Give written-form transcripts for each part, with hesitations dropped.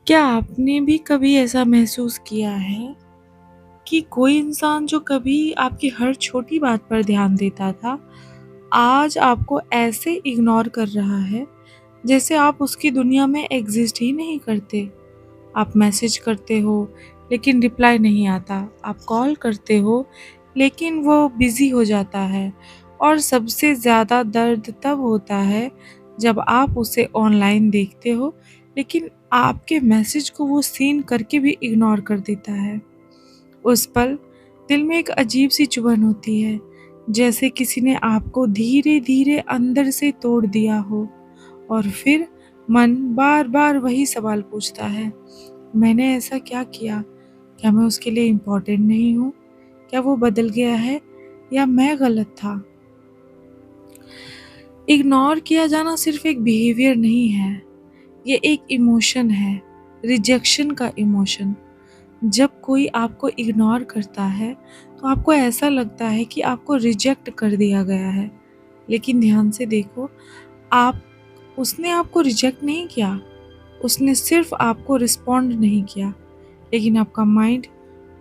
क्या आपने भी कभी ऐसा महसूस किया है कि कोई इंसान जो कभी आपकी हर छोटी बात पर ध्यान देता था, आज आपको ऐसे इग्नोर कर रहा है जैसे आप उसकी दुनिया में एग्जिस्ट ही नहीं करते? आप मैसेज करते हो लेकिन रिप्लाई नहीं आता, आप कॉल करते हो लेकिन वो बिज़ी हो जाता है और सबसे ज़्यादा दर्द तब होता है जब आप उसे ऑनलाइन देखते हो लेकिन आपके मैसेज को वो सीन करके भी इग्नोर कर देता है। उस पल दिल में एक अजीब-सी चुभन होती है, जैसे किसी ने आपको धीरे-धीरे अंदर से तोड़ दिया हो और फिर मन बार-बार वही सवाल पूछता है, मैंने ऐसा क्या किया? क्या मैं उसके लिए इम्पोर्टेंट नहीं हूँ? क्या वो बदल गया है या मैं गलत था? इग्नोर किया जाना सिर्फ एक बिहेवियर नहीं है, ये एक इमोशन है, रिजेक्शन का इमोशन। जब कोई आपको इग्नोर करता है, तो आपको ऐसा लगता है कि आपको रिजेक्ट कर दिया गया है। लेकिन ध्यान से देखो, आप उसने आपको रिजेक्ट नहीं किया, उसने सिर्फ आपको रिस्पॉन्ड नहीं किया। लेकिन आपका माइंड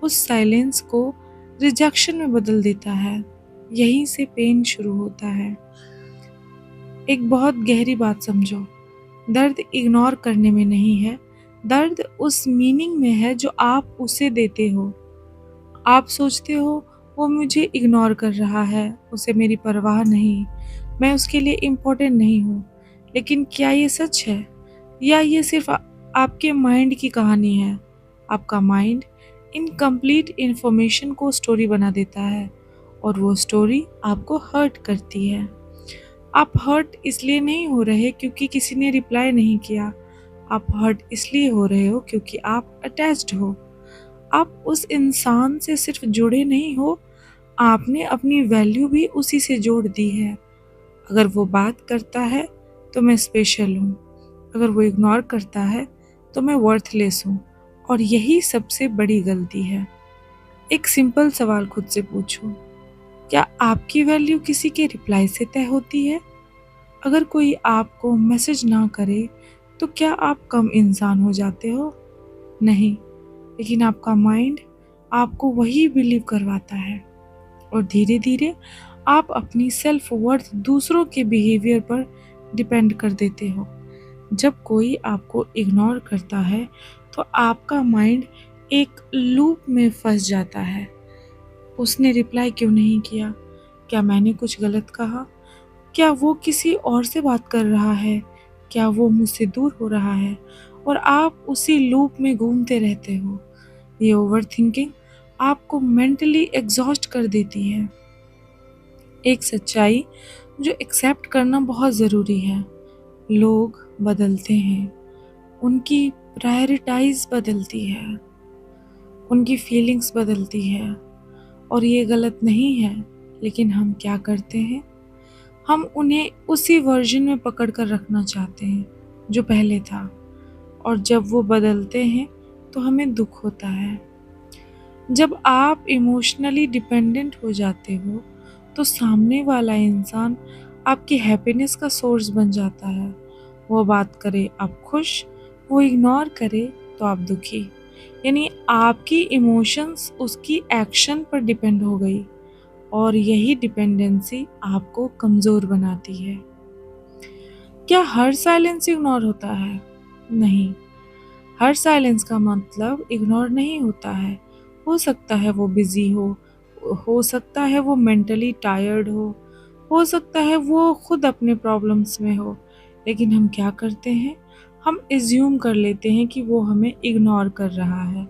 उस साइलेंस को रिजेक्शन में बदल देता है। यहीं से पेन शुरू होता है। एक बहुत गहरी बात समझो, दर्द इग्नोर करने में नहीं है, दर्द उस मीनिंग में है जो आप उसे देते हो। आप सोचते हो वो मुझे इग्नोर कर रहा है, उसे मेरी परवाह नहीं, मैं उसके लिए इम्पोर्टेंट नहीं हूँ। लेकिन क्या ये सच है? या ये सिर्फ आपके माइंड की कहानी है? आपका माइंड इनकम्प्लीट इन्फॉर्मेशन को स्टोरी बना देता है और वो स्टोरी आपको हर्ट करती है। आप हर्ट इसलिए नहीं हो रहे क्योंकि किसी ने रिप्लाई नहीं किया, आप हर्ट इसलिए हो रहे हो क्योंकि आप अटैच्ड हो। आप उस इंसान से सिर्फ जुड़े नहीं हो, आपने अपनी वैल्यू भी उसी से जोड़ दी है। अगर वो बात करता है तो मैं स्पेशल हूँ, अगर वो इग्नोर करता है तो मैं वर्थलेस हूँ। और यही सबसे बड़ी गलती है। एक सिंपल सवाल खुद से पूछो, क्या आपकी वैल्यू किसी के रिप्लाई से तय होती है? अगर कोई आपको मैसेज ना करे तो क्या आप कम इंसान हो जाते हो? नहीं, लेकिन आपका माइंड आपको वही बिलीव करवाता है और धीरे धीरे आप अपनी सेल्फ वर्थ दूसरों के बिहेवियर पर डिपेंड कर देते हो। जब कोई आपको इग्नोर करता है तो आपका माइंड एक लूप में फंस जाता है। उसने रिप्लाई क्यों नहीं किया? क्या मैंने कुछ गलत कहा? क्या वो किसी और से बात कर रहा है? क्या वो मुझसे दूर हो रहा है? और आप उसी लूप में घूमते रहते हो। ये ओवरथिंकिंग आपको मेंटली एग्जॉस्ट कर देती है। एक सच्चाई जो एक्सेप्ट करना बहुत ज़रूरी है, लोग बदलते हैं, उनकी प्रायोरिटाइज बदलती है, उनकी फीलिंग्स बदलती है और ये गलत नहीं है। लेकिन हम क्या करते हैं, हम उन्हें उसी वर्जन में पकड़ कर रखना चाहते हैं जो पहले था, और जब वो बदलते हैं तो हमें दुख होता है। जब आप इमोशनली डिपेंडेंट हो जाते हो तो सामने वाला इंसान आपकी हैप्पीनेस का सोर्स बन जाता है। वो बात करे आप खुश, वो इग्नोर करे तो आप दुखी। यानी आपकी इमोशंस उसकी एक्शन पर डिपेंड हो गई और यही डिपेंडेंसी आपको कमज़ोर बनाती है। क्या हर साइलेंस इग्नोर होता है? नहीं, हर साइलेंस का मतलब इग्नोर नहीं होता है। हो सकता है वो बिज़ी हो सकता है वो मेंटली टायर्ड हो सकता है वो खुद अपने प्रॉब्लम्स में हो। लेकिन हम क्या करते हैं? हम एज्यूम कर लेते हैं कि वो हमें इग्नोर कर रहा है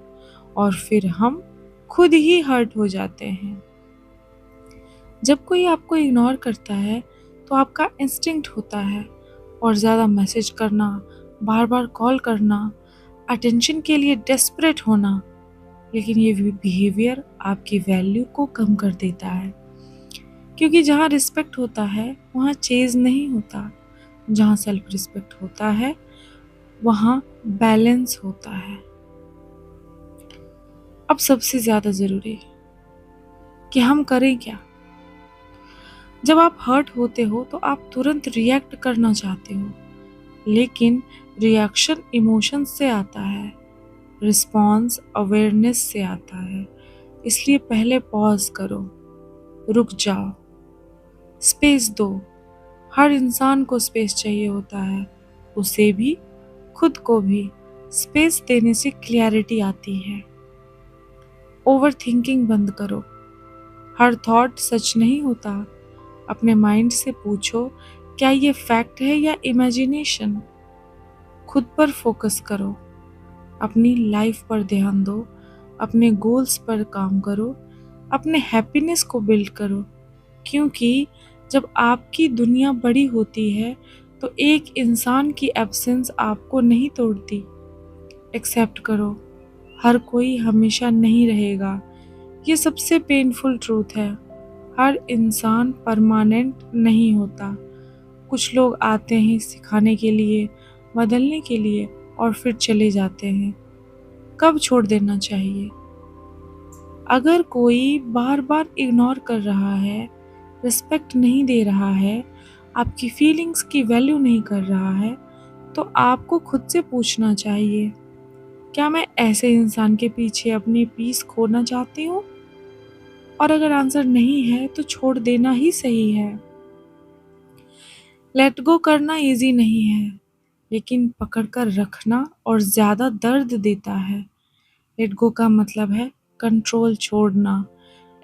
और फिर हम खुद ही हर्ट हो जाते हैं। जब कोई आपको इग्नोर करता है तो आपका इंस्टिंक्ट होता है और ज़्यादा मैसेज करना, बार बार कॉल करना, अटेंशन के लिए डेस्परेट होना। लेकिन ये बिहेवियर आपकी वैल्यू को कम कर देता है, क्योंकि जहाँ रिस्पेक्ट होता है वहाँ चेज नहीं होता, जहाँ सेल्फ रिस्पेक्ट होता है वहाँ बैलेंस होता है। अब सबसे ज़्यादा ज़रूरी कि हम करें क्या? जब आप हर्ट होते हो तो आप तुरंत रिएक्ट करना चाहते हो, लेकिन रिएक्शन इमोशन से आता है, रिस्पॉन्स अवेयरनेस से आता है। इसलिए पहले पॉज करो, रुक जाओ, स्पेस दो। हर इंसान को स्पेस चाहिए होता है, उसे भी, खुद को भी। स्पेस देने से क्लैरिटी आती है। ओवर थिंकिंग बंद करो। हर थॉट सच नहीं होता। अपने माइंड से पूछो, क्या ये फैक्ट है या इमेजिनेशन? खुद पर फोकस करो, अपनी लाइफ पर ध्यान दो, अपने गोल्स पर काम करो, अपने हैप्पीनेस को बिल्ड करो। क्योंकि जब आपकी दुनिया बड़ी होती है तो एक इंसान की एब्सेंस आपको नहीं तोड़ती। एक्सेप्ट करो, हर कोई हमेशा नहीं रहेगा। ये सबसे पेनफुल ट्रूथ है। हर इंसान परमानेंट नहीं होता। कुछ लोग आते हैं सिखाने के लिए, बदलने के लिए, और फिर चले जाते हैं। कब छोड़ देना चाहिए? अगर कोई बार बार इग्नोर कर रहा है, रिस्पेक्ट नहीं दे रहा है, आपकी फीलिंग्स की वैल्यू नहीं कर रहा है, तो आपको खुद से पूछना चाहिए, क्या मैं ऐसे इंसान के पीछे अपनी पीस खोना चाहती हूँ? और अगर आंसर नहीं है तो छोड़ देना ही सही है। लेट गो करना इजी नहीं है, लेकिन पकड़कर रखना और ज़्यादा दर्द देता है। लेट गो का मतलब है कंट्रोल छोड़ना,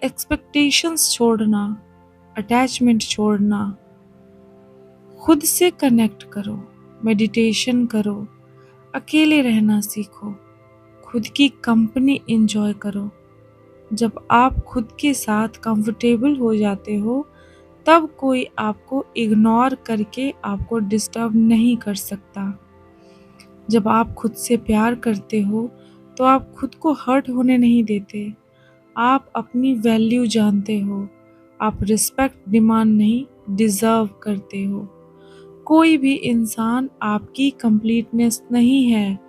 एक्सपेक्टेशंस छोड़ना, अटैचमेंट छोड़ना। खुद से कनेक्ट करो, मेडिटेशन करो, अकेले रहना सीखो, खुद की कंपनी एंजॉय करो। जब आप खुद के साथ कंफर्टेबल हो जाते हो, तब कोई आपको इग्नोर करके आपको डिस्टर्ब नहीं कर सकता। जब आप खुद से प्यार करते हो, तो आप खुद को हर्ट होने नहीं देते। आप अपनी वैल्यू जानते हो। आप रिस्पेक्ट डिमांड नहीं, डिजर्व करते हो। कोई भी इंसान आपकी कंप्लीटनेस नहीं है,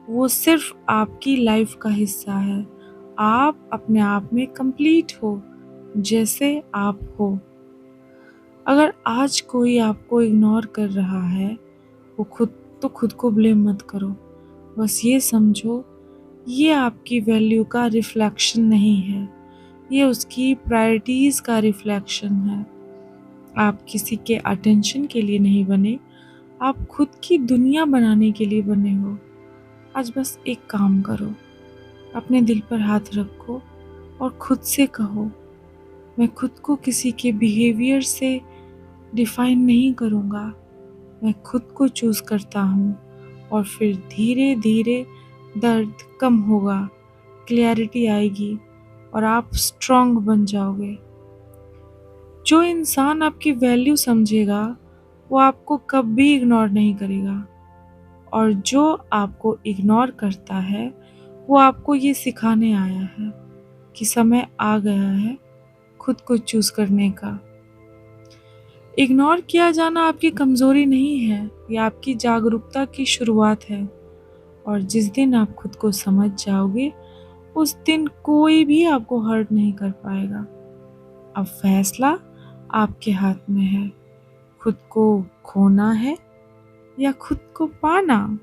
वो सिर्फ आपकी लाइफ का हिस्सा है। आप अपने आप में कंप्लीट हो, जैसे आप हो। अगर आज कोई आपको इग्नोर कर रहा है, वो खुद को ब्लेम मत करो। बस ये समझो, ये आपकी वैल्यू का रिफ्लेक्शन नहीं है, ये उसकी प्रायोरिटीज़ का रिफ्लेक्शन है। आप किसी के अटेंशन के लिए नहीं बने, आप खुद की दुनिया बनाने के लिए बने हो। आज बस एक काम करो, अपने दिल पर हाथ रखो और खुद से कहो, मैं खुद को किसी के बिहेवियर से डिफाइन नहीं करूँगा। मैं खुद को चूज़ करता हूँ। और फिर धीरे धीरे दर्द कम होगा, क्लैरिटी आएगी और आप स्ट्रांग बन जाओगे। जो इंसान आपकी वैल्यू समझेगा, वो आपको कभी इग्नोर नहीं करेगा। और जो आपको इग्नोर करता है, वो आपको ये सिखाने आया है कि समय आ गया है खुद को चूज़ करने का। इग्नोर किया जाना आपकी कमज़ोरी नहीं है, ये आपकी जागरूकता की शुरुआत है। और जिस दिन आप खुद को समझ जाओगे, उस दिन कोई भी आपको हर्ट नहीं कर पाएगा। अब फैसला आपके हाथ में है, खुद को खोना है या खुद को पाना।